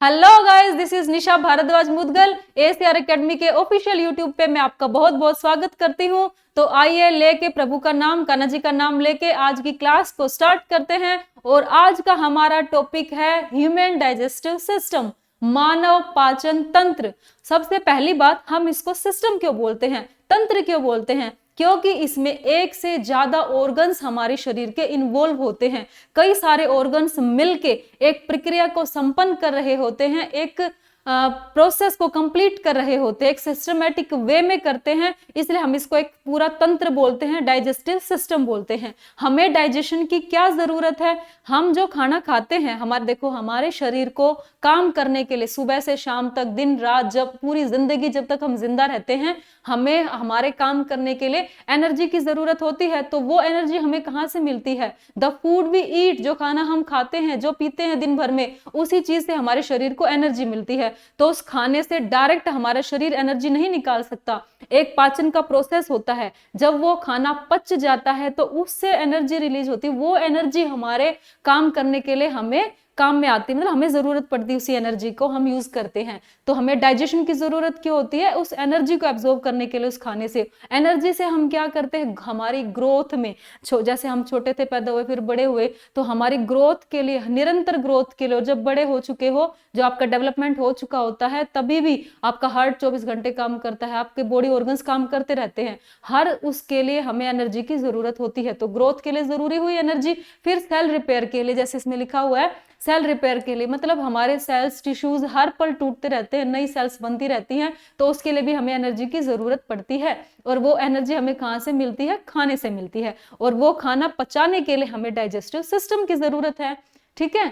Hello guys, this is Nisha Bhardwaj Mudgal. ACR academy के official YouTube पे मैं आपका बहुत बहुत स्वागत करती हूँ। तो आइए लेके प्रभु का नाम, कान्हा जी का नाम लेके आज की क्लास को स्टार्ट करते हैं। और आज का हमारा टॉपिक है ह्यूमन डाइजेस्टिव सिस्टम, मानव पाचन तंत्र। सबसे पहली बात, हम इसको सिस्टम क्यों बोलते हैं, तंत्र क्यों बोलते हैं? क्योंकि इसमें एक से ज्यादा ऑर्गन्स हमारे शरीर के इन्वॉल्व होते हैं। कई सारे ऑर्गन्स मिलके एक प्रक्रिया को संपन्न कर रहे होते हैं, एक प्रोसेस को कंप्लीट कर रहे होते हैं, एक सिस्टमेटिक वे में करते हैं। इसलिए हम इसको एक पूरा तंत्र बोलते हैं, डाइजेस्टिव सिस्टम बोलते हैं। हमें डाइजेशन की क्या जरूरत है? हम जो खाना खाते हैं, हमारे शरीर को काम करने के लिए सुबह से शाम तक, दिन रात, जब पूरी जिंदगी जब तक हम जिंदा रहते हैं, हमें हमारे काम करने के लिए एनर्जी की जरूरत होती है। तो वो एनर्जी हमें कहाँ से मिलती है? द फूड वी ईट, जो खाना हम खाते हैं, जो पीते हैं दिन भर में, उसी चीज से हमारे शरीर को एनर्जी मिलती है। तो उस खाने से डायरेक्ट हमारा शरीर एनर्जी नहीं निकाल सकता। एक पाचन का प्रोसेस होता है, जब वो खाना पच जाता है तो उससे एनर्जी रिलीज होती है। वो एनर्जी हमारे काम करने के लिए हमें काम में आती है, मतलब हमें जरूरत पड़ती है, उसी एनर्जी को हम यूज करते हैं। तो हमें डाइजेशन की जरूरत क्यों होती है? उस एनर्जी को एब्जॉर्ब करने के लिए। उस खाने से, एनर्जी से हम क्या करते हैं? हमारी ग्रोथ में, जैसे हम छोटे थे, पैदा हुए, फिर बड़े हुए, तो हमारी ग्रोथ के लिए, निरंतर ग्रोथ के लिए, जब बड़े हो चुके हो, जो आपका डेवलपमेंट हो चुका होता है, तभी भी आपका हार्ट 24 घंटे काम करता है, आपके बॉडी ऑर्गन्स काम करते रहते हैं। हर उसके लिए हमें एनर्जी की जरूरत होती है। तो ग्रोथ के लिए जरूरी हुई एनर्जी। फिर सेल रिपेयर के लिए, जैसे इसमें लिखा हुआ है, सेल रिपेयर के लिए मतलब हमारे सेल्स, टिश्यूज हर पल टूटते रहते हैं, नई सेल्स बनती रहती हैं, तो उसके लिए भी हमें एनर्जी की जरूरत पड़ती है। और वो एनर्जी हमें कहाँ से मिलती है? खाने से मिलती है। और वो खाना पचाने के लिए हमें डाइजेस्टिव सिस्टम की जरूरत है। ठीक है,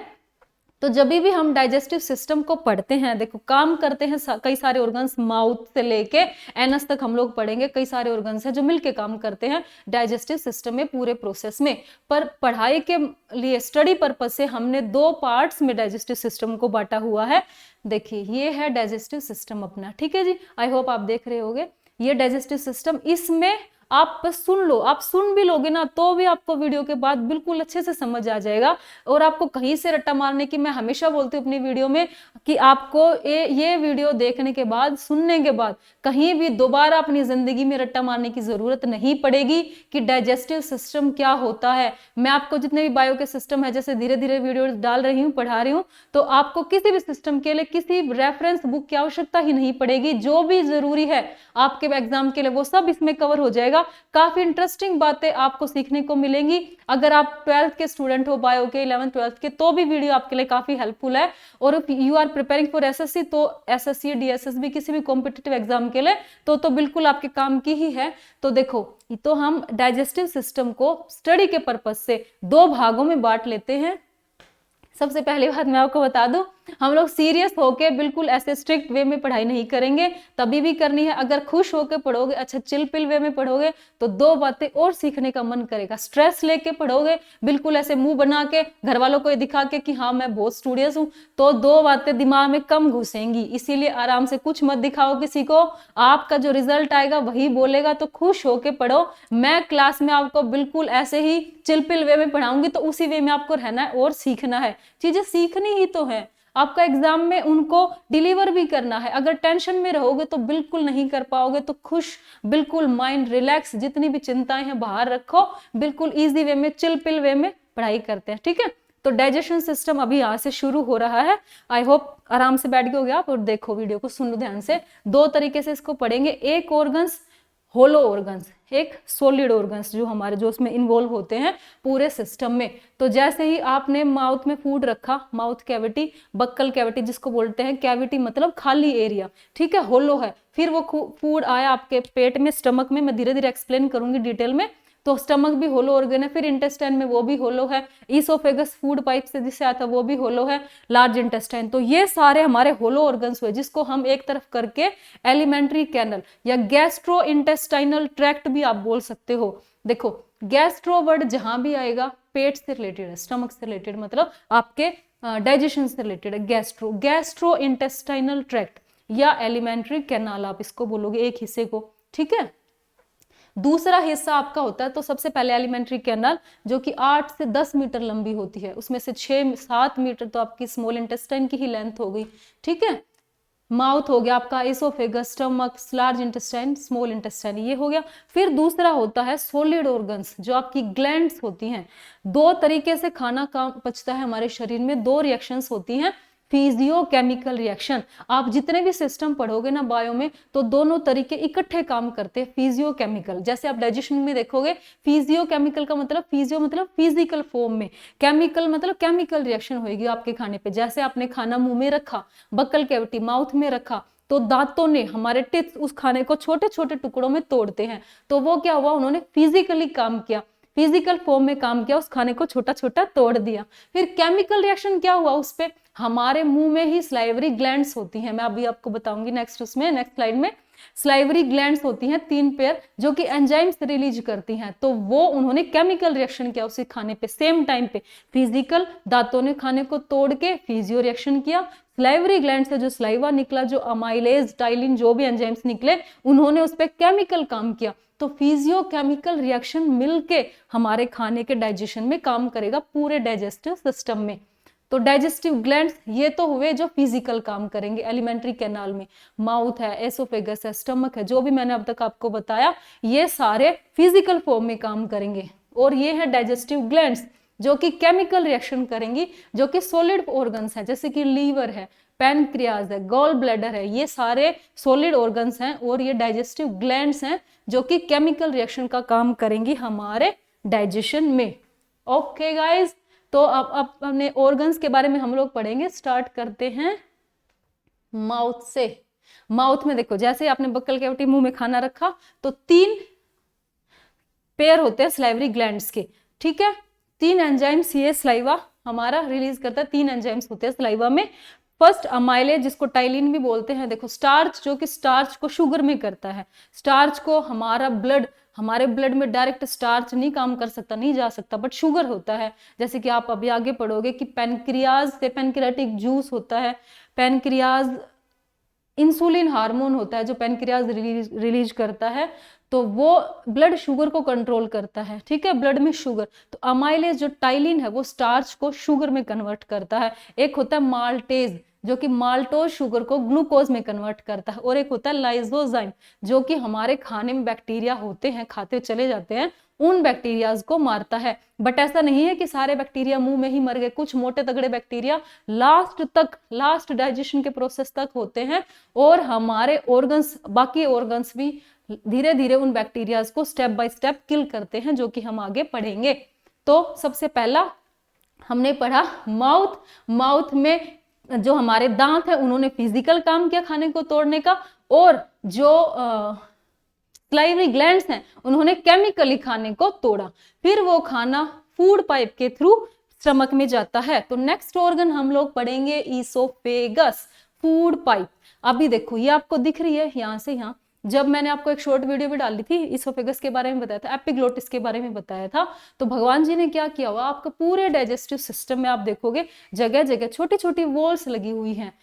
तो जब भी हम डाइजेस्टिव सिस्टम को पढ़ते हैं, देखो काम करते हैं कई सारे ऑर्गन्स, माउथ से लेके एनस तक हम लोग पढ़ेंगे। कई सारे ऑर्गन्स हैं जो मिलके काम करते हैं डाइजेस्टिव सिस्टम में, पूरे प्रोसेस में। पर पढ़ाई के लिए, स्टडी पर्पज से हमने दो पार्ट्स में डाइजेस्टिव सिस्टम को बांटा हुआ है। देखिए, ये है डाइजेस्टिव सिस्टम अपना। ठीक है जी, आई होप आप देख रहे होंगे ये डाइजेस्टिव सिस्टम। इसमें आप बस सुन लो, आप सुन भी लोगे ना तो भी आपको वीडियो के बाद बिल्कुल अच्छे से समझ आ जाएगा। और आपको कहीं से रट्टा मारने की, मैं हमेशा बोलती हूँ अपनी वीडियो में कि आपको ये वीडियो देखने के बाद, सुनने के बाद कहीं भी दोबारा अपनी जिंदगी में रट्टा मारने की जरूरत नहीं पड़ेगी कि डाइजेस्टिव सिस्टम क्या होता है। मैं आपको जितने भी बायो के सिस्टम है, जैसे धीरे धीरे वीडियो डाल रही हूँ, पढ़ा रही हूँ, तो आपको किसी भी सिस्टम के लिए किसी रेफरेंस बुक की आवश्यकता ही नहीं पड़ेगी। जो भी जरूरी है आपके एग्जाम के लिए वो सब इसमें कवर हो जाएगा। काफी इंटरेस्टिंग बातें आपको सीखने को मिलेंगी। अगर आप 12th के स्टूडेंट हो, बायो के 11th 12th के, तो भी वीडियो आपके लिए काफी हेल्पफुल है। और you are preparing for SSC, तो एसएससी, डीएसएसबी, किसी भी कॉम्पिटिटिव एग्जाम के लिए तो बिल्कुल आपके काम की ही है। तो देखो, तो हम डाइजेस्टिव सिस्टम को स्टडी के पर्पज से दो भागों में बांट लेते हैं। सबसे पहली बात मैं आपको बता दूं, हम लोग सीरियस होके बिल्कुल ऐसे स्ट्रिक्ट वे में पढ़ाई नहीं करेंगे, तभी भी करनी है। अगर खुश होके पढ़ोगे, अच्छा चिल पिल वे में पढ़ोगे, तो दो बातें और सीखने का मन करेगा। स्ट्रेस लेके पढ़ोगे, बिल्कुल ऐसे मुंह बना के, घर वालों को दिखा के कि हाँ मैं बहुत स्टूडियस हूं, तो दो बातें दिमाग में कम घुसेंगी। इसीलिए आराम से, कुछ मत दिखाओ किसी को, आपका जो रिजल्ट आएगा वही बोलेगा। तो खुश होके पढ़ो। मैं क्लास में आपको बिल्कुल ऐसे ही चिल पिल वे में पढ़ाऊंगी, तो उसी वे में आपको रहना है और सीखना है। चीजें सीखनी ही तो है, आपका एग्जाम में उनको डिलीवर भी करना है। अगर टेंशन में रहोगे तो बिल्कुल नहीं कर पाओगे। तो खुश, बिल्कुल माइंड रिलैक्स, जितनी भी चिंताएं हैं बाहर रखो, बिल्कुल इजी वे में, चिल पिल वे में पढ़ाई करते हैं। ठीक है, तो डाइजेशन सिस्टम अभी यहाँ से शुरू हो रहा है। आई होप आराम से बैठ गए आप और देखो वीडियो को, सुन लो ध्यान से। दो तरीके से इसको पढ़ेंगे, एक ऑर्गन्स होलो ऑर्गन्स, एक सॉलिड ऑर्गन्स, जो हमारे, जो उसमें इन्वॉल्व होते हैं पूरे सिस्टम में। तो जैसे ही आपने माउथ में फूड रखा, माउथ कैविटी, बक्कल कैविटी जिसको बोलते हैं, कैविटी मतलब खाली एरिया, ठीक है, होलो है। फिर वो फूड आया आपके पेट में, स्टमक में, मैं धीरे धीरे एक्सप्लेन करूंगी डिटेल में। तो स्टमक भी होलो ऑर्गन है। फिर इंटेस्टाइन में वो भी होलो है। ईसोफेगस फूड पाइप से जिससे आता है वो भी होलो है। लार्ज इंटेस्टाइन, तो ये सारे हमारे होलो ऑर्गन्स हुए, जिसको हम एक तरफ करके एलिमेंट्री कैनल या गैस्ट्रो इंटेस्टाइनल ट्रैक्ट भी आप बोल सकते हो। देखो, गैस्ट्रो वर्ड जहां भी आएगा पेट से रिलेटेड है, स्टमक से रिलेटेड, मतलब आपके डाइजेशन से रिलेटेड है। गैस्ट्रो, गैस्ट्रो इंटेस्टाइनल ट्रैक्ट या एलिमेंट्री कैनाल आप इसको बोलोगे, एक हिस्से को। ठीक है, दूसरा हिस्सा आपका होता है, तो सबसे पहले एलिमेंट्री कैनाल जो कि 8 से 10 मीटर लंबी होती है, उसमें से 6-7 मीटर तो आपकी स्मॉल इंटेस्टाइन की ही लेंथ हो गई, ठीक है। माउथ हो गया आपका, oesophagus, stomach, large intestine, small intestine, ये हो गया। फिर दूसरा होता है सॉलिड ऑर्गन्स जो आपकी ग्लैंड्स होती हैं। दो तरीके से खाना का पचता है हमारे शरीर में, दो रिएक्शंस होती हैं, फिजियो केमिकल रिएक्शन। आप जितने भी सिस्टम पढ़ोगे ना बायो में, तो दोनों तरीके इकट्ठे काम करते हैं, फिजियो केमिकल। जैसे आप डाइजेशन में देखोगे, फिजियो केमिकल का मतलब, फिजियो मतलब फिजिकल फॉर्म में, केमिकल मतलब केमिकल रिएक्शन होगी आपके खाने पे। जैसे आपने खाना मुंह में रखा, बक्कल कैविटी माउथ में रखा, तो दांतों ने, हमारे टिथ उस खाने को छोटे छोटे टुकड़ों में तोड़ते हैं, तो वो क्या हुआ, उन्होंने फिजिकली काम किया, फिजिकल फॉर्म में काम किया, उस खाने को छोटा छोटा तोड़ दिया। फिर केमिकल रिएक्शन क्या हुआ उस पे, हमारे मुंह में ही स्लाइवरी ग्लैंड्स होती हैं, मैं अभी आपको बताऊंगी नेक्स्ट स्लाइड में। स्लाइवरी ग्लैंड्स होती हैं 3 पेयर, जो कि एंजाइम्स रिलीज करती हैं, तो वो उन्होंने केमिकल रिएक्शन किया उसी खाने पे सेम टाइम पे। फिजिकल, दांतों ने खाने को तोड़ के फिजियो रिएक्शन किया, स्लाइवरी ग्लैंड से जो स्लाइवा निकला, जो अमाइलेज, टाइलिन, जो भी एंजाइम्स निकले, उन्होंने उस पर केमिकल काम किया। तो फिजियो केमिकल रिएक्शन मिलके हमारे खाने के डाइजेशन में काम करेगा पूरे डाइजेस्टिव सिस्टम में। तो डाइजेस्टिव ग्लैंड्स ये तो हुए जो फिजिकल काम करेंगे एलिमेंट्री कैनाल में, माउथ है, एसोफेगस है, स्टमक है, जो भी मैंने अब तक आपको बताया, ये सारे फिजिकल फॉर्म में काम करेंगे। और ये है डाइजेस्टिव ग्लैंड्स जो कि केमिकल रिएक्शन करेंगी, जो कि सॉलिड ऑर्गन्स हैं, जैसे कि लीवर है, पैनक्रियाज है, गॉल ब्लैडर है, ये सारे सॉलिड ऑर्गन्स हैं। और ये डाइजेस्टिव ग्लैंड्स हैं जो कि केमिकल रिएक्शन का काम करेंगी हमारे डाइजेशन में। ओके गाइज, तो अब अपने ऑर्गन्स के बारे में हम लोग पढ़ेंगे। स्टार्ट करते हैं माउथ से। माउथ में देखो, जैसे आपने बक्कल कैविटी मुंह में खाना रखा, तो 3 पेयर होते हैं स्लाइवरी ग्लैंड्स के, ठीक है। 3 एंजाइम्स ये स्लाइवा हमारा रिलीज करता है, 3 एंजाइम्स होते हैं स्लाइवा में। फर्स्ट अमाइलेज, जिसको टाइलिन भी बोलते हैं। देखो स्टार्च, जो कि स्टार्च को शुगर में करता है। स्टार्च को हमारे ब्लड में डायरेक्ट स्टार्च नहीं काम कर सकता, नहीं जा सकता, बट शुगर होता है। जैसे कि आप अभी आगे पढ़ोगे कि पैनक्रियाज से पैनक्रियाटिक जूस होता है, पैनक्रियाज इंसुलिन हार्मोन होता है जो पैनक्रियाज रिलीज करता है, तो वो ब्लड शुगर को कंट्रोल करता है, ठीक है, ब्लड में शुगर। तो अमाइलेज जो टाइलिन है वो स्टार्च को शुगर में कन्वर्ट करता है। एक होता है माल्टेज जो कि माल्टोज शुगर को ग्लूकोज में कन्वर्ट करता है। और एक होता है लाइसोजाइम जो कि हमारे खाने में बैक्टीरिया होते हैं, खाते चले जाते हैं, उन बैक्टीरियाज को मारता है। बट ऐसा नहीं है कि सारे बैक्टीरिया मुंह में ही मर गए, कुछ मोटे तगड़े बैक्टीरिया लास्ट डाइजेशन के प्रोसेस तक होते हैं, और हमारे ऑर्गन्स, बाकी ऑर्गन्स भी धीरे धीरे उन बैक्टीरियाज को स्टेप बाय स्टेप किल करते हैं, जो कि हम आगे पढ़ेंगे। तो सबसे पहला हमने पढ़ा माउथ में जो हमारे दांत है उन्होंने फिजिकल काम किया खाने को तोड़ने का, और जो स्लाइवरी ग्लैंड्स हैं उन्होंने केमिकली खाने को तोड़ा। फिर वो खाना फूड पाइप के थ्रू स्टमक में जाता है। तो नेक्स्ट ऑर्गन हम लोग पढ़ेंगे ईसोफेगस, फूड पाइप। अभी देखो ये आपको दिख रही है यहाँ से यहाँ, जब मैंने आपको एक शॉर्ट वीडियो भी डाली थी, ईसोफेगस के बारे में बताया था, एपिग्लोटिस के बारे में बताया था। तो भगवान जी ने क्या किया हुआ, आपका पूरे डाइजेस्टिव सिस्टम में आप देखोगे जगह जगह छोटी छोटी वॉल्स लगी हुई हैं।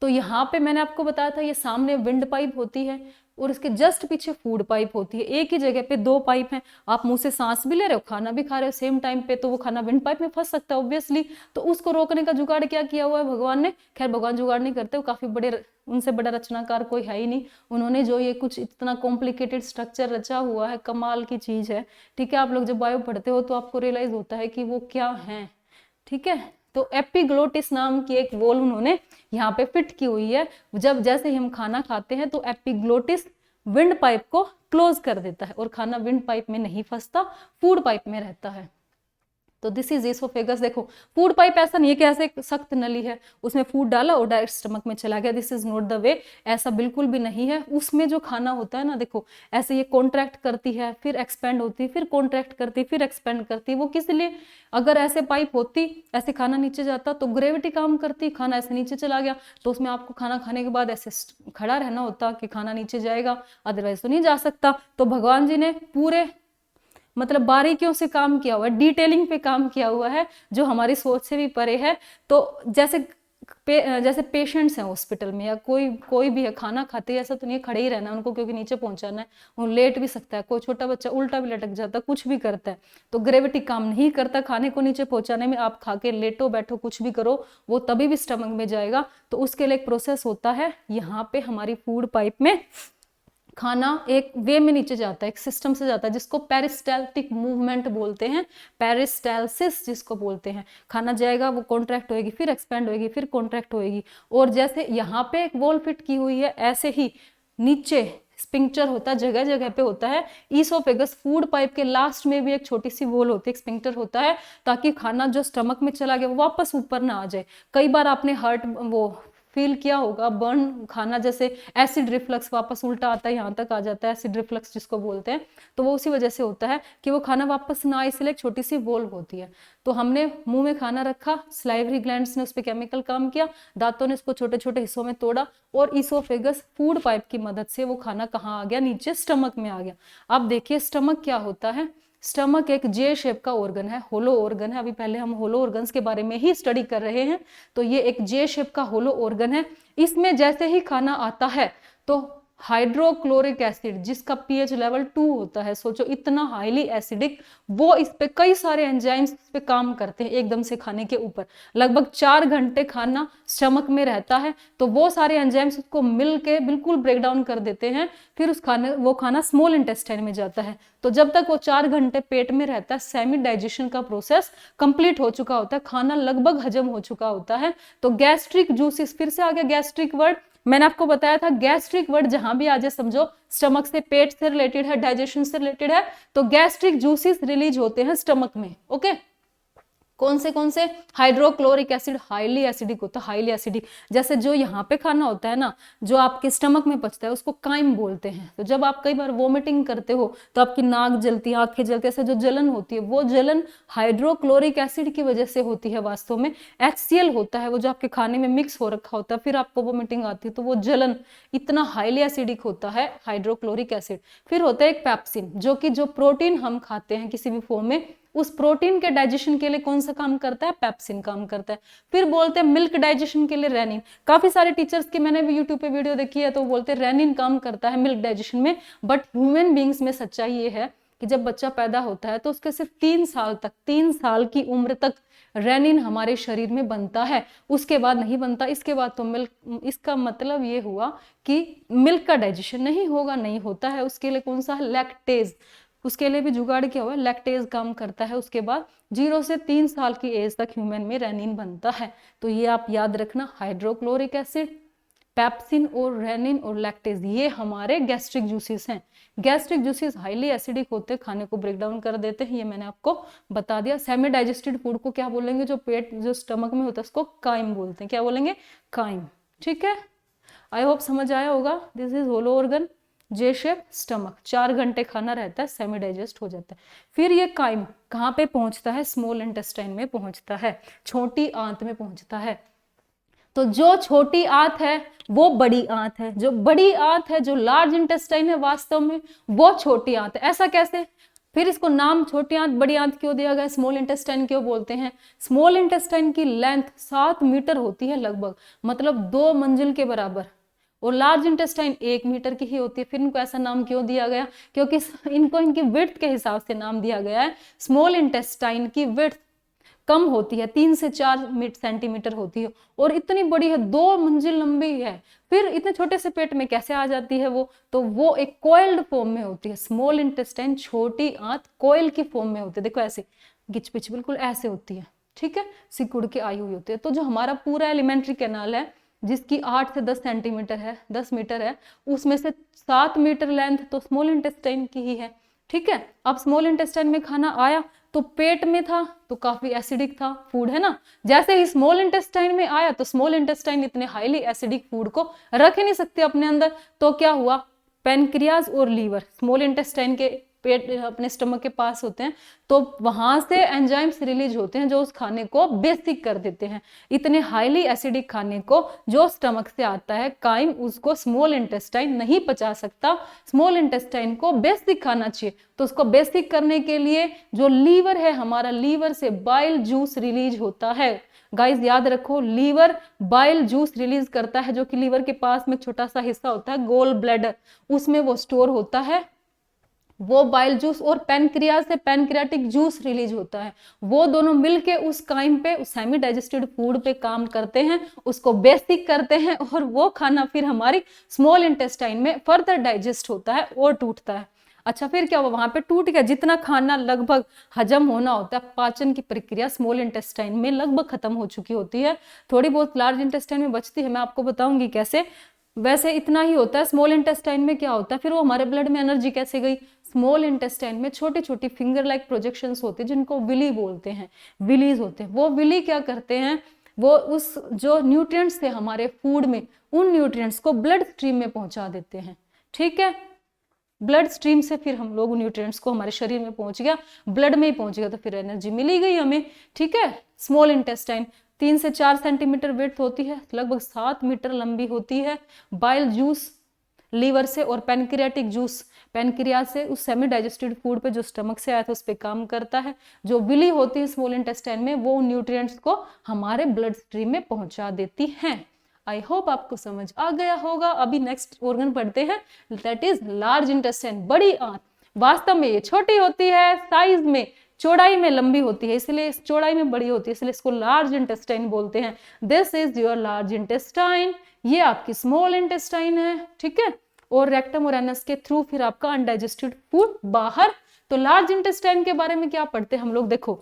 तो यहाँ पे मैंने आपको बताया था, ये सामने विंड पाइप होती है और इसके जस्ट पीछे फूड पाइप होती है। एक ही जगह पे 2 पाइप हैं, आप मुंह से सांस भी ले रहे हो, खाना भी खा रहे हो सेम टाइम पे, तो वो खाना विंड पाइप में फंस सकता है ऑब्वियसली। तो उसको रोकने का जुगाड़ क्या किया हुआ है भगवान ने। खैर भगवान जुगाड़ नहीं करते, वो काफी बड़े, उनसे बड़ा रचनाकार कोई है ही नहीं। उन्होंने जो ये कुछ इतना कॉम्प्लिकेटेड स्ट्रक्चर रचा हुआ है, कमाल की चीज है, ठीक है। आप लोग जब बायो पढ़ते हो तो आपको रियलाइज होता है कि वो क्या है, ठीक है। तो एपिग्लोटिस नाम की एक वॉल्व उन्होंने यहाँ पे फिट की हुई है। जब जैसे ही हम खाना खाते हैं तो एपिग्लोटिस विंड पाइप को क्लोज कर देता है और खाना विंड पाइप में नहीं फंसता, फूड पाइप में रहता है। तो दिस इज ईसोफेगस। देखो फूड पाइप ऐसा नहीं है कि ऐसे सक्त नली है, उसमें फूड डाला और डायरेक्ट स्टमक में चला गया, this is not the way, ऐसा बिल्कुल भी नहीं है। उसमें जो खाना होता है ना, देखो ऐसे ये कॉन्ट्रैक्ट करती है, फिर एक्सपेंड होती है, फिर कॉन्ट्रैक्ट करती है, फिर एक्सपेंड करती है। वो किस लिए, अगर ऐसे पाइप होती, ऐसे खाना नीचे जाता तो ग्रेविटी काम करती, खाना ऐसे नीचे चला गया तो उसमें आपको खाना खाने के बाद ऐसे खड़ा रहना होता कि खाना नीचे जाएगा, अदरवाइज तो नहीं जा सकता। तो भगवान जी ने पूरे मतलब बारीकियों से काम किया हुआ है, डिटेलिंग पे काम किया हुआ है, जो हमारी सोच से भी परे है। तो जैसे जैसे पेशेंट्स हैं हॉस्पिटल में या कोई भी है, खाना खाते हैं ऐसा तो नहीं खड़े ही रहना उनको, क्योंकि नीचे पहुंचाना है, वो लेट भी सकता है, कोई छोटा बच्चा उल्टा भी लटक जाता है, कुछ भी करता है, तो ग्रेविटी काम नहीं करता खाने को नीचे पहुंचाने में। आप खा के लेटो बैठो कुछ भी करो, वो तभी भी स्टमक में जाएगा। तो उसके लिए एक प्रोसेस होता है, यहाँ पे हमारी फूड पाइप में खाना एक वे में नीचे जाता है, एक सिस्टम से जाता है, जिसको पेरिस्टाल्टिक मूवमेंट बोलते हैं, पेरिस्टालसिस जिसको बोलते हैं। खाना जाएगा, वो कॉन्ट्रैक्ट होएगी, फिर एक्सपेंड होएगी, फिर कॉन्ट्रैक्ट होएगी। और जैसे यहाँ पे एक वॉल फिट की हुई है, ऐसे ही नीचे स्पिंक्टर होता है, जगह जगह पे होता है। ईसोफेगस फूड पाइप के लास्ट में भी एक छोटी सी वॉल होती है, एक स्पिंक्टर होता है, ताकि खाना जो स्टमक में चला गया वो वापस ऊपर ना आ जाए। कई बार आपने हार्ट वो फील किया होगा, बर्न खाना जैसे एसिड रिफ्लक्स वापस उल्टा आता है, यहाँ तक आ जाता है, एसिड रिफ्लक्स जिसको बोलते हैं, तो वो उसी वजह से होता है कि वो खाना वापस ना आए, इसलिए एक छोटी सी वॉल्व होती है। तो हमने मुंह में खाना रखा, सलाइवरी ग्लैंड्स ने उस पर केमिकल काम किया, दांतों ने इसको छोटे छोटे हिस्सों में तोड़ा, और ईसोफेगस फूड पाइप की मदद से वो खाना कहाँ आ गया, नीचे स्टमक में आ गया। अब देखिए स्टमक क्या होता है। स्टमक एक जे शेप का ऑर्गन है, होलो ऑर्गन है। अभी पहले हम होलो ऑर्गन्स के बारे में ही स्टडी कर रहे हैं, तो ये एक जे शेप का होलो ऑर्गन है। इसमें जैसे ही खाना आता है तो हाइड्रोक्लोरिक एसिड जिसका पीएच लेवल 2 होता है, सोचो इतना हाईली एसिडिक, वो इस पे कई सारे एंजाइम्स इस पे काम करते हैं एकदम से खाने के ऊपर। लगभग 4 घंटे खाना स्टमक में रहता है, तो वो सारे एंजाइम्स उसको मिल के बिल्कुल ब्रेक डाउन कर देते हैं, फिर वो खाना स्मॉल इंटेस्टाइन में जाता है। तो जब तक वो 4 घंटे पेट में रहता है, सेमी डाइजेशन का प्रोसेस कंप्लीट हो चुका होता है, खाना लगभग हजम हो चुका होता है। तो गैस्ट्रिक जूसेस, फिर से आ गया गैस्ट्रिक वर्ड, मैंने आपको बताया था गैस्ट्रिक वर्ड जहां भी आ जाए समझो स्टमक से, पेट से रिलेटेड है, डाइजेशन से रिलेटेड है, तो गैस्ट्रिक जूसेस रिलीज होते हैं स्टमक में। ओके, कौन से हाइड्रोक्लोरिक एसिड हाईली एसिडिक होता है, हाईली एसिडिक। जैसे जो यहाँ पे खाना होता है ना, जो आपके स्टमक में पचता है, उसको काइम बोलते हैं। तो जब आप कई बार वोमिटिंग करते हो तो आपकी नाक जलती है, आंखें जलती है, ऐसे जो जलन होती है, वो जलन हाइड्रोक्लोरिक एसिड की वजह से होती है। वास्तव में HCl होता है वो जो आपके खाने में मिक्स हो रखा होता है, फिर आपको वोमिटिंग आती है, तो वो जलन इतना हाईली एसिडिक होता है, हाइड्रोक्लोरिक एसिड। फिर होता है एक पेप्सिन, जो कि जो प्रोटीन हम खाते हैं किसी भी फॉर्म में, उस प्रोटीन के डाइजेशन के लिए कौन सा काम करता है, पेप्सिन काम करता है। फिर बोलते हैं मिल्क डाइजेशन के लिए रेनिन। काफी सारे टीचर्स की मैंने भी यूट्यूब पे वीडियो देखी है, तो बोलते हैं रेनिन काम करता है मिल्क डाइजेशन में। बट ह्यूमन बींग्स में सच्चाई ये है कि जब बच्चा पैदा होता है तो उसके सिर्फ 3 साल की उम्र तक रेनिन हमारे शरीर में बनता है, उसके बाद नहीं बनता। इसके बाद तो मिल्क, इसका मतलब ये हुआ कि मिल्क का डाइजेशन नहीं होगा, नहीं होता है। उसके लिए कौन सा है, लैक्टेज, उसके लिए भी जुगाड़ क्या हुआ, लैक्टेज काम करता है। उसके बाद 0 से 3 साल की एज तक ह्यूमन में रेनिन बनता है। तो ये आप याद रखना, हाइड्रोक्लोरिक एसिड, पेप्सिन और रेनिन और लैक्टेज, ये हमारे गैस्ट्रिक जूसेस हैं। गैस्ट्रिक जूसेस हाईली एसिडिक होते हैं, खाने को ब्रेक डाउन कर देते हैं, ये मैंने आपको बता दिया। सेमी डाइजेस्टेड फूड को क्या बोलेंगे, जो पेट जो स्टमक में होता है उसको काइम बोलते हैं। क्या बोलेंगे, काइम। ठीक है, आई होप समझ आया होगा। This is hollow organ, J shape, stomach, 4 घंटे खाना रहता है, सेमी डाइजेस्ट हो जाता है। फिर ये काइम कहाँ पे पहुंचता है, स्मॉल इंटेस्टाइन में पहुंचता है, छोटी आंत में पहुंचता है। तो जो छोटी आंत है वो बड़ी आंत है, जो बड़ी आंत है, जो लार्ज इंटेस्टाइन है, वास्तव में वो छोटी आंत है। ऐसा कैसे, फिर इसको नाम छोटी आंत बड़ी आंत क्यों दिया गया, स्मॉल इंटेस्टाइन क्यों बोलते हैं। स्मॉल इंटेस्टाइन की लेंथ 7 मीटर होती है लगभग, मतलब 2 मंजिल के बराबर, और लार्ज इंटेस्टाइन 1 मीटर की ही होती है। फिर इनको ऐसा नाम क्यों दिया गया, क्योंकि इनको इनकी विड्थ के हिसाब से नाम दिया गया है। स्मॉल इंटेस्टाइन की विड्थ कम होती है, 3 से 4 सेंटीमीटर होती है, और इतनी बड़ी है, 2 मंजिल लंबी है। फिर इतने छोटे से पेट में कैसे आ जाती है वो, तो वो एक कोइल्ड फॉर्म में होती है। स्मॉल इंटेस्टाइन, छोटी आंत, कोयल की फॉर्म में होती है। देखो ऐसे गिच पिच बिल्कुल ऐसे होती है, ठीक है, सिकुड़ के आई हुई होती है। तो जो हमारा पूरा एलिमेंट्री कैनाल है, जिसकी 8 से 10 सेंटीमीटर है, 10 मीटर है, उसमें से 7 मीटर लेंथ तो स्मॉल इंटेस्टाइन की ही है। ठीक है, अब स्मॉल इंटेस्टाइन में खाना आया तो पेट में था तो काफी एसिडिक था फूड, है ना। जैसे ही स्मॉल इंटेस्टाइन में आया तो स्मॉल इंटेस्टाइन इतने हाईली एसिडिक फूड को रख ही नहीं सकते अपने अंदर, तो क्या हुआ, पेनक्रियाज और लीवर स्मॉल इंटेस्टाइन के पेट अपने स्टमक के पास होते हैं, तो वहां से एंजाइम्स रिलीज होते हैं जो उस खाने को बेसिक कर देते हैं। इतने हाईली एसिडिक खाने को जो स्टमक से आता है काइम, उसको स्मॉल इंटेस्टाइन नहीं पचा सकता। स्मॉल इंटेस्टाइन को बेसिक खाना चाहिए, तो उसको बेसिक करने के लिए जो लीवर है हमारा, लीवर से बाइल जूस रिलीज होता है। गाइस याद रखो, लीवर बाइल जूस रिलीज करता है, जो कि लीवर के पास में छोटा सा हिस्सा होता है गोल ब्लैडर, उसमें वो स्टोर होता है वो बाइल जूस, और पैनक्रियाज से पैनक्रियाटिक जूस रिलीज होता है। वो दोनों मिलके उस काइम पे, उस सेमी डाइजेस्टेड फूड पे काम करते हैं, उसको बेसिक करते हैं, और वो खाना फिर हमारी स्मॉल इंटेस्टाइन में फर्दर डाइजेस्ट होता है और टूटता है। अच्छा, फिर क्या हुआ, वहां पे टूट गया, जितना खाना लगभग हजम होना होता है, पाचन की प्रक्रिया स्मॉल इंटेस्टाइन में लगभग खत्म हो चुकी होती है, थोड़ी बहुत लार्ज इंटेस्टाइन में बचती है, मैं आपको बताऊंगी कैसे। वैसे इतना ही होता है। स्मॉल इंटेस्टाइन में क्या होता है, फिर वो हमारे ब्लड में एनर्जी कैसे गई, स्मॉल इंटेस्टाइन में छोटी छोटी फिंगर लाइक प्रोजेक्शंस होते हैं, जिनको विली बोलते हैं, विलीज होते हैं। वो विली क्या करते हैं, वो उस जो न्यूट्रिएंट्स थे हमारे फूड में, उन न्यूट्रिएंट्स को ब्लड स्ट्रीम में पहुंचा देते हैं। ठीक है, ब्लड स्ट्रीम से फिर हम लोग न्यूट्रिएंट्स को हमारे शरीर में पहुंच गया, ब्लड में ही पहुंच गया, तो फिर एनर्जी मिली गई हमें। ठीक है, स्मॉल इंटेस्टाइन 3 से 4 सेंटीमीटर विड्थ होती है, लगभग 7 मीटर लंबी होती है। बाइल जूस लीवर से, और पैनक्रियाटिक जूस पैनक्रियाज से, उस सेमी डाइजेस्टेड फूड पे जो स्टमक से आया था उस पे काम करता है। जो विली होती है स्मॉल इंटेस्टाइन में, वो न्यूट्रिएंट्स को हमारे ब्लड स्ट्रीम में पहुंचा देती हैं। आई होप आपको समझ आ गया होगा। अभी नेक्स्ट ऑर्गन पढ़ते हैं, दैट इज लार्ज इंटेस्टाइन, बड़ी आंत। वास्तव में ये छोटी होती है, साइज में चौड़ाई में लंबी होती है, इसलिए इस चौड़ाई में बड़ी होती है, इसलिए इसको लार्ज इंटेस्टाइन बोलते हैं। This is your large intestine, ये आपकी स्मॉल इंटेस्टाइन है। ठीक है, और रेक्टम और एनस के थ्रू फिर आपका अनडाइजेस्टेड फूड बाहर। तो लार्ज इंटेस्टाइन के बारे में क्या पढ़ते हैं हम लोग, देखो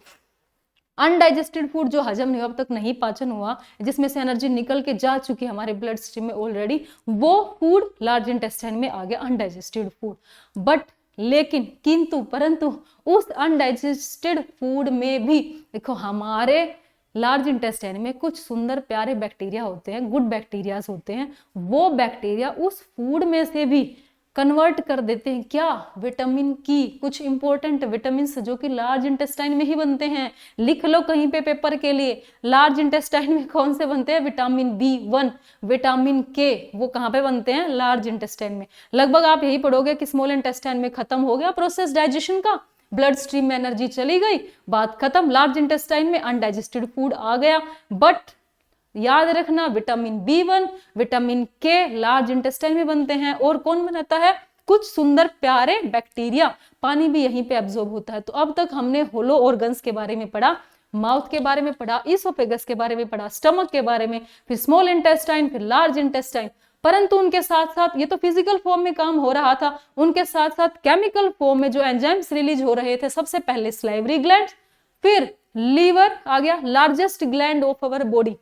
अनडाइजेस्टेड फूड जो हजम नहीं हुआ, अब तक नहीं पाचन हुआ, जिसमें से एनर्जी निकल के जा चुकी है हमारे ब्लड स्ट्रीम में ऑलरेडी, वो फूड लार्ज इंटेस्टाइन में आ गया, अनडाइजेस्टेड फूड। बट लेकिन किंतु परंतु उस अनडाइजेस्टेड फूड में भी देखो हमारे लार्ज इंटेस्टाइन में कुछ सुंदर प्यारे बैक्टीरिया होते हैं, गुड बैक्टीरियाज होते हैं। वो बैक्टीरिया उस फूड में से भी कन्वर्ट कर देते हैं क्या, विटामिन की, कुछ इंपॉर्टेंट विटामिन जो कि लार्ज इंटेस्टाइन में ही बनते हैं। लिख लो कहीं पे पेपर के लिए, लार्ज इंटेस्टाइन में कौन से बनते हैं, विटामिन B1, विटामिन के, वो कहाँ पे बनते हैं, लार्ज इंटेस्टाइन में। लगभग आप यही पढ़ोगे कि स्मॉल इंटेस्टाइन में खत्म हो गया प्रोसेस डाइजेशन का, ब्लड स्ट्रीम में एनर्जी चली गई, बात खत्म, लार्ज इंटेस्टाइन में अनडाइजेस्टेड फूड आ गया। बट याद रखना, विटामिन B1, विटामिन के लार्ज इंटेस्टाइन में बनते हैं, और कौन बनाता है, कुछ सुंदर प्यारे बैक्टीरिया, पानी भी यहीं पे एब्जॉर्ब होता है। तो अब तक हमने होलो ऑर्गन्स के बारे में पढ़ा, माउथ के बारे में पढ़ा, इसोफेगस के बारे में पढ़ा, स्टमक के बारे में, फिर स्मॉल इंटेस्टाइन, फिर लार्ज इंटेस्टाइन। परंतु उनके साथ साथ, ये तो फिजिकल फॉर्म में काम हो रहा था, उनके साथ साथ केमिकल फॉर्म में जो एंजाइम्स रिलीज हो रहे थे, सबसे पहले सलाइवरी ग्लैंड, फिर लीवर आ गया, largest gland of our body,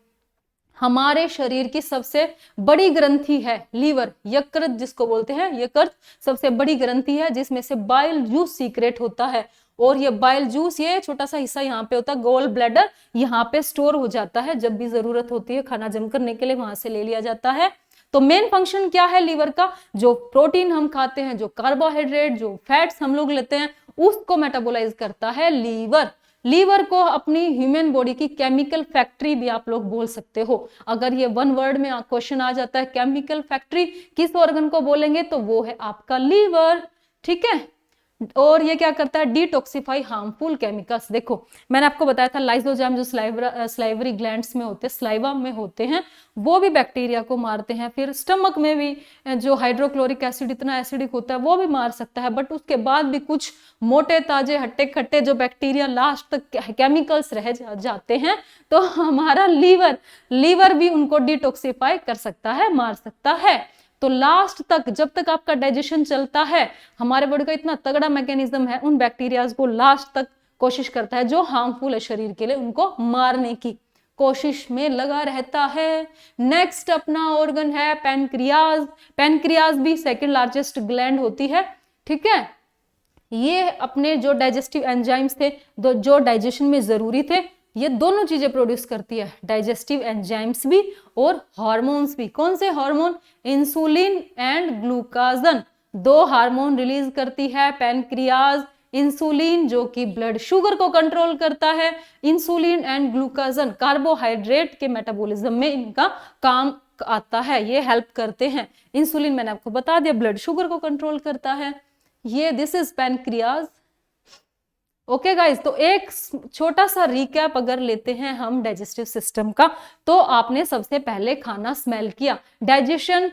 हमारे शरीर की सबसे बड़ी ग्रंथि है लीवर, यकृत जिसको बोलते हैं, यकृत सबसे बड़ी ग्रंथि है, जिसमें से बाइल जूस सीक्रेट होता है। और ये बाइल जूस, ये छोटा सा हिस्सा यहाँ पे होता है गोल ब्लैडर, यहाँ पे स्टोर हो जाता है, जब भी जरूरत होती है खाना जम करने के लिए वहां से ले लिया जाता है। तो मेन फंक्शन क्या है लीवर का, जो प्रोटीन हम खाते हैं, जो कार्बोहाइड्रेट, जो फैट्स हम लोग लेते हैं, उसको मेटाबोलाइज करता है लीवर। लीवर को अपनी ह्यूमन बॉडी की केमिकल फैक्ट्री भी आप लोग बोल सकते हो। अगर ये वन वर्ड में क्वेश्चन आ जाता है केमिकल फैक्ट्री किस ऑर्गन को बोलेंगे, तो वो है आपका लीवर। ठीक है, और ये क्या करता है, डिटॉक्सिफाई हार्मफुल केमिकल्स। देखो मैंने आपको बताया था लाइसोजाइम जो स्लाइवरी ग्लैंड्स में होते हैं, स्लाइवा में होते हैं, वो भी बैक्टीरिया को मारते हैं। फिर स्टमक में भी जो हाइड्रोक्लोरिक एसिड इतना एसिडिक होता है वो भी मार सकता है, बट उसके बाद भी कुछ मोटे ताजे हट्टे खट्टे जो बैक्टीरिया लास्ट तक केमिकल्स रह जाते हैं, तो हमारा लीवर भी उनको डिटॉक्सिफाई कर सकता है, मार सकता है। तो लास्ट तक, जब तक आपका डाइजेशन चलता है, हमारे बॉडी का इतना तगड़ा मैकेनिज्म है, उन बैक्टीरियाज को लास्ट तक कोशिश करता है जो हार्मफुल है शरीर के लिए, उनको मारने की कोशिश में लगा रहता है। नेक्स्ट अपना ऑर्गन है पैनक्रियाज। पैनक्रियाज भी सेकंड लार्जेस्ट ग्लैंड होती है। ठीक है, ये अपने जो डाइजेस्टिव एंजाइम्स थे, जो डाइजेशन में जरूरी थे, ये दोनों चीजें प्रोड्यूस करती है, डाइजेस्टिव एंजाइम्स भी और हार्मोन्स भी। कौन से हार्मोन, इंसुलिन एंड ग्लूकागन, दो हार्मोन रिलीज करती है पैनक्रियाज। इंसुलिन जो कि ब्लड शुगर को कंट्रोल करता है, इंसुलिन एंड ग्लूकागन कार्बोहाइड्रेट के मेटाबॉलिज्म में इनका काम आता है, ये हेल्प करते हैं। इंसुलिन मैंने आपको बता दिया ब्लड शुगर को कंट्रोल करता है। ये this is pancreas. Okay guys, तो एक छोटा सा रिकैप अगर लेते हैं हम डाइजेस्टिव सिस्टम का, तो आपने सबसे पहले खाना स्मेल किया। डाइजेशन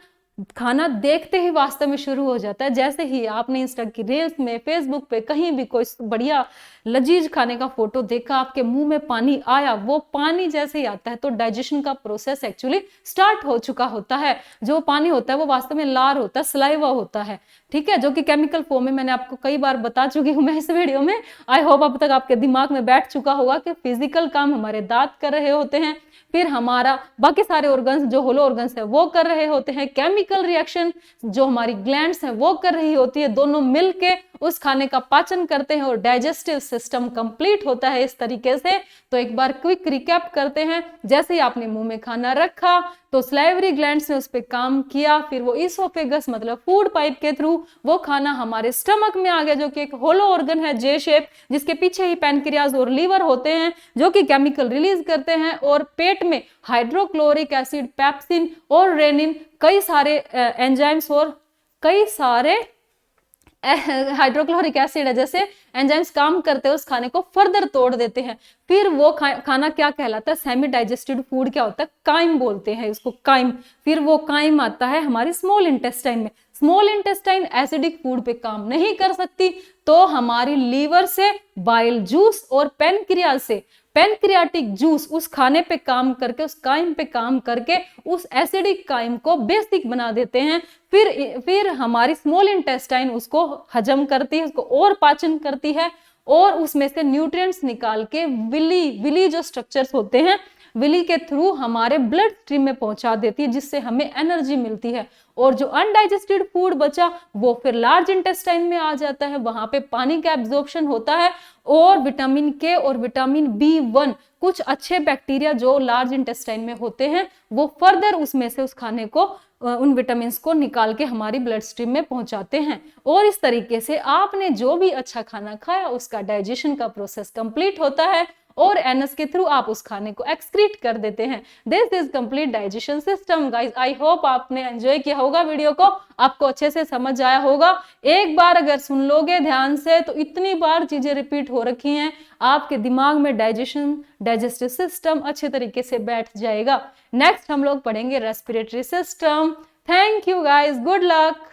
खाना देखते ही वास्तव में शुरू हो जाता है। जैसे ही आपने इंस्टा की रील्स में, फेसबुक पे कहीं भी कोई बढ़िया लजीज खाने का फोटो देखा, आपके मुंह में पानी आया, वो पानी जैसे ही आता है तो डाइजेशन का प्रोसेस एक्चुअली स्टार्ट हो चुका होता है। जो पानी होता है वो वास्तव में लार होता है, सलाइवा होता है, ठीक है, जो कि केमिकल फॉर्म में, मैंने आपको कई बार बता चुकी हूं मैं इस वीडियो में। आई होप अब तक आपके दिमाग में बैठ चुका होगा कि फिजिकल काम हमारे दांत कर रहे होते हैं, फिर हमारा बाकी सारे ऑर्गन्स जो होलो ऑर्गन्स है वो कर रहे होते हैं, केमिकल रिएक्शन जो हमारी ग्लैंड्स हैं वो कर रही होती है, दोनों मिलके उस खाने का पाचन करते हैं और डाइजेस्टिव सिस्टम कंप्लीट होता है इस तरीके से। तो एक बार क्विक रिकैप करते हैं। जैसे ही आपने मुंह में खाना रखा तो सलाइवरी ग्लैंड्स ने उस पर काम किया, फिर वो इसोफेगस मतलब फूड पाइप के थ्रू वो खाना हमारे स्टमक में आ गया, जो कि एक होलो ऑर्गन है जे शेप, जिसके पीछे ही पैनक्रियाज और लीवर होते हैं जो कि केमिकल रिलीज करते हैं, और पेट में हाइड्रोक्लोरिक एसिड, पेप्सिन और रेनिन, कई सारे एंजाइम्स और कई सारे हाइड्रोक्लोरिक एसिड है जैसे एंजाइम्स काम करते हैं, उस खाने को फर्दर तोड़ देते हैं। फिर वो खाना क्या कहलाता है, सेमी डाइजेस्टेड फूड क्या होता है, काइम बोलते हैं उसको, काइम। फिर वो काइम आता है हमारी स्मॉल इंटेस्टाइन में। स्मॉल इंटेस्टाइन एसिडिक फूड पे काम नहीं कर सकती, तो हमारी लीवर से बाइल जूस और पेनक्रियाज से पेनक्रियाटिक जूस उस खाने पे काम करके, उस काइम पे काम करके उस एसिडिक काइम को बेसिक बना देते हैं। फिर हमारी स्मॉल इंटेस्टाइन उसको हजम करती है, उसको और पाचन करती है, और उसमें से न्यूट्रिएंट्स निकाल के विली जो स्ट्रक्चर्स होते हैं, विली के थ्रू हमारे ब्लड स्ट्रीम में पहुंचा देती है, जिससे हमें एनर्जी मिलती है। और जो अनडाइजेस्टेड फूड बचा वो फिर लार्ज इंटेस्टाइन में आ जाता है, वहां पे पानी का एब्जॉर्प्शन होता है, और विटामिन के और विटामिन B1 कुछ अच्छे बैक्टीरिया जो लार्ज इंटेस्टाइन में होते हैं वो फर्दर उसमें से उस खाने को, उन विटामिन को निकाल के हमारी ब्लड स्ट्रीम में पहुंचाते हैं। और इस तरीके से आपने जो भी अच्छा खाना खाया उसका डाइजेशन का प्रोसेस कंप्लीट होता है, और एनस के थ्रू आप उस खाने को एक्सक्रीट कर देते हैं। This is complete digestion system guys. I hope आपने एंजॉय किया होगा वीडियो को, आपको अच्छे से समझ आया होगा। एक बार अगर सुन लोगे ध्यान से तो इतनी बार चीजें रिपीट हो रखी हैं, आपके दिमाग में डाइजेस्टिव सिस्टम अच्छे तरीके से बैठ जाएगा। नेक्स्ट हम लोग पढ़ेंगे respiratory system. Thank you guys, good luck.